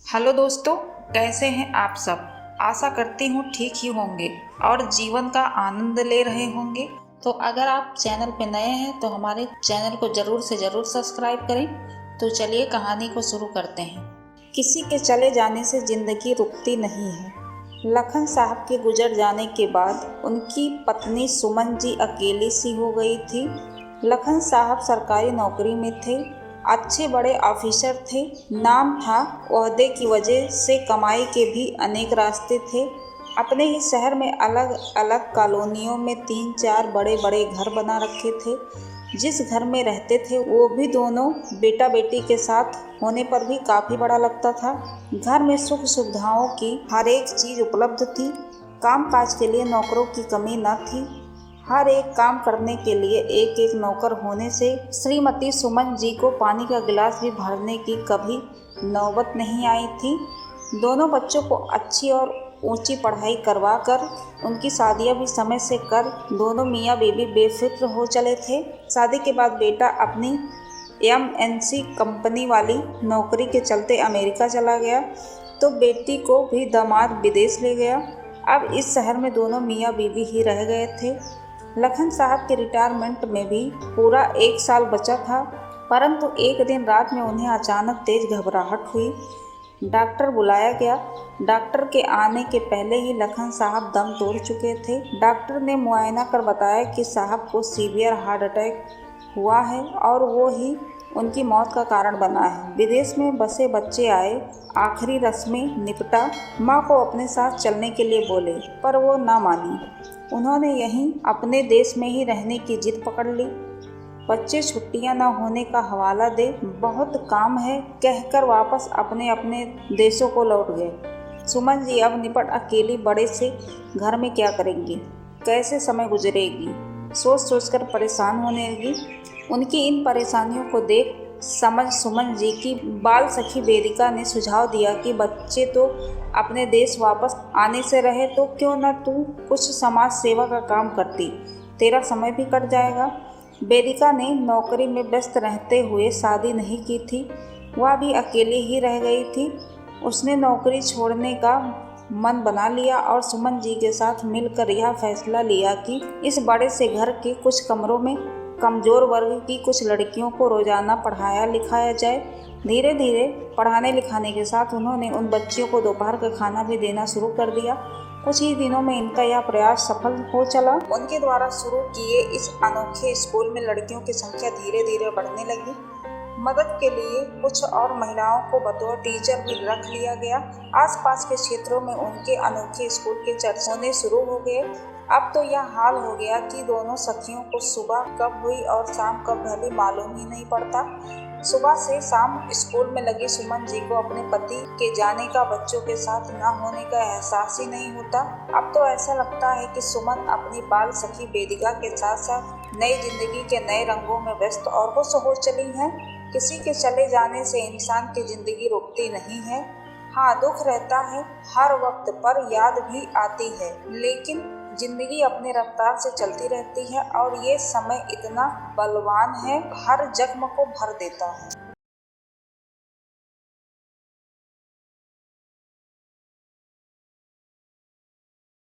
Hello दोस्तों, कैसे हैं आप सब। आशा करती हूँ ठीक ही होंगे और जीवन का आनंद ले रहे होंगे। तो अगर आप चैनल पे नए हैं तो हमारे चैनल को ज़रूर से ज़रूर सब्सक्राइब करें। तो चलिए कहानी को शुरू करते हैं। किसी के चले जाने से ज़िंदगी रुकती नहीं है। लखन साहब के गुजर जाने के बाद उनकी पत्नी सुमन जी अकेली सी हो गई थी। लखन साहब सरकारी नौकरी में थे, अच्छे बड़े ऑफिसर थे, नाम था, ओहदे की वजह से कमाई के भी अनेक रास्ते थे। अपने ही शहर में अलग अलग कॉलोनियों में 3-4 बड़े बड़े घर बना रखे थे। जिस घर में रहते थे वो भी दोनों बेटा बेटी के साथ होने पर भी काफ़ी बड़ा लगता था। घर में सुख सुविधाओं की हर एक चीज़ उपलब्ध थी। काम काज के लिए नौकरों की कमी न थी। हर एक काम करने के लिए एक एक नौकर होने से श्रीमती सुमन जी को पानी का गिलास भी भरने की कभी नौबत नहीं आई थी। दोनों बच्चों को अच्छी और ऊंची पढ़ाई करवा कर उनकी शादियां भी समय से कर दोनों मियाँ बीवी बेफिक्र हो चले थे। शादी के बाद बेटा अपनी MNC कंपनी वाली नौकरी के चलते अमेरिका चला गया तो बेटी को भी दामाद विदेश ले गया। अब इस शहर में दोनों मियाँ बीवी ही रह गए थे। लखन साहब के रिटायरमेंट में भी पूरा 1 साल बचा था, परंतु एक दिन रात में उन्हें अचानक तेज घबराहट हुई। डॉक्टर बुलाया गया। डॉक्टर के आने के पहले ही लखन साहब दम तोड़ चुके थे। डॉक्टर ने मुआयना कर बताया कि साहब को सीवियर हार्ट अटैक हुआ है और वो ही उनकी मौत का कारण बना है। विदेश में बसे बच्चे आए, आखिरी रस्में निपटा, माँ को अपने साथ चलने के लिए बोले पर वो ना मानी। उन्होंने यहीं अपने देश में ही रहने की जिद पकड़ ली। बच्चे छुट्टियां न होने का हवाला दे, बहुत काम है कहकर वापस अपने अपने देशों को लौट गए। सुमन जी अब निपट अकेली बड़े से घर में क्या करेंगी, कैसे समय गुजरेगी, सोच सोचकर परेशान होने लगी। उनकी इन परेशानियों को देख समझ सुमन जी की बाल सखी वेदिका ने सुझाव दिया कि बच्चे तो अपने देश वापस आने से रहे तो क्यों न तू कुछ समाज सेवा का काम करती, तेरा समय भी कट जाएगा। वेदिका ने नौकरी में व्यस्त रहते हुए शादी नहीं की थी, वह भी अकेली ही रह गई थी। उसने नौकरी छोड़ने का मन बना लिया और सुमन जी के साथ मिलकर यह फैसला लिया कि इस बड़े से घर के कुछ कमरों में कमज़ोर वर्ग की कुछ लड़कियों को रोज़ाना पढ़ाया लिखाया जाए। धीरे धीरे पढ़ाने लिखाने के साथ उन्होंने उन बच्चियों को दोपहर का खाना भी देना शुरू कर दिया। कुछ ही दिनों में इनका यह प्रयास सफल हो चला। उनके द्वारा शुरू किए इस अनोखे स्कूल में लड़कियों की संख्या धीरे धीरे बढ़ने लगी। मदद के लिए कुछ और महिलाओं को बतौर टीचर भी रख लिया गया। आसपास के क्षेत्रों में उनके अनोखे स्कूल के चर्चे होने शुरू हो गए। अब तो यह हाल हो गया कि दोनों सखियों को सुबह कब हुई और शाम कब ढली मालूम ही नहीं पड़ता। सुबह से शाम स्कूल में लगी सुमन जी को अपने पति के जाने का, बच्चों के साथ न होने का एहसास ही नहीं होता। अब तो ऐसा लगता है कि सुमन अपनी बाल सखी वेदिका के साथ साथ नई जिंदगी के नए रंगों में व्यस्त और खुश हो चली हैं। किसी के चले जाने से इंसान की जिंदगी रुकती नहीं है। हाँ, दुख रहता है हर वक्त पर, याद भी आती है, लेकिन जिंदगी अपने रफ्तार से चलती रहती है और ये समय इतना बलवान है, हर जख्म को भर देता है।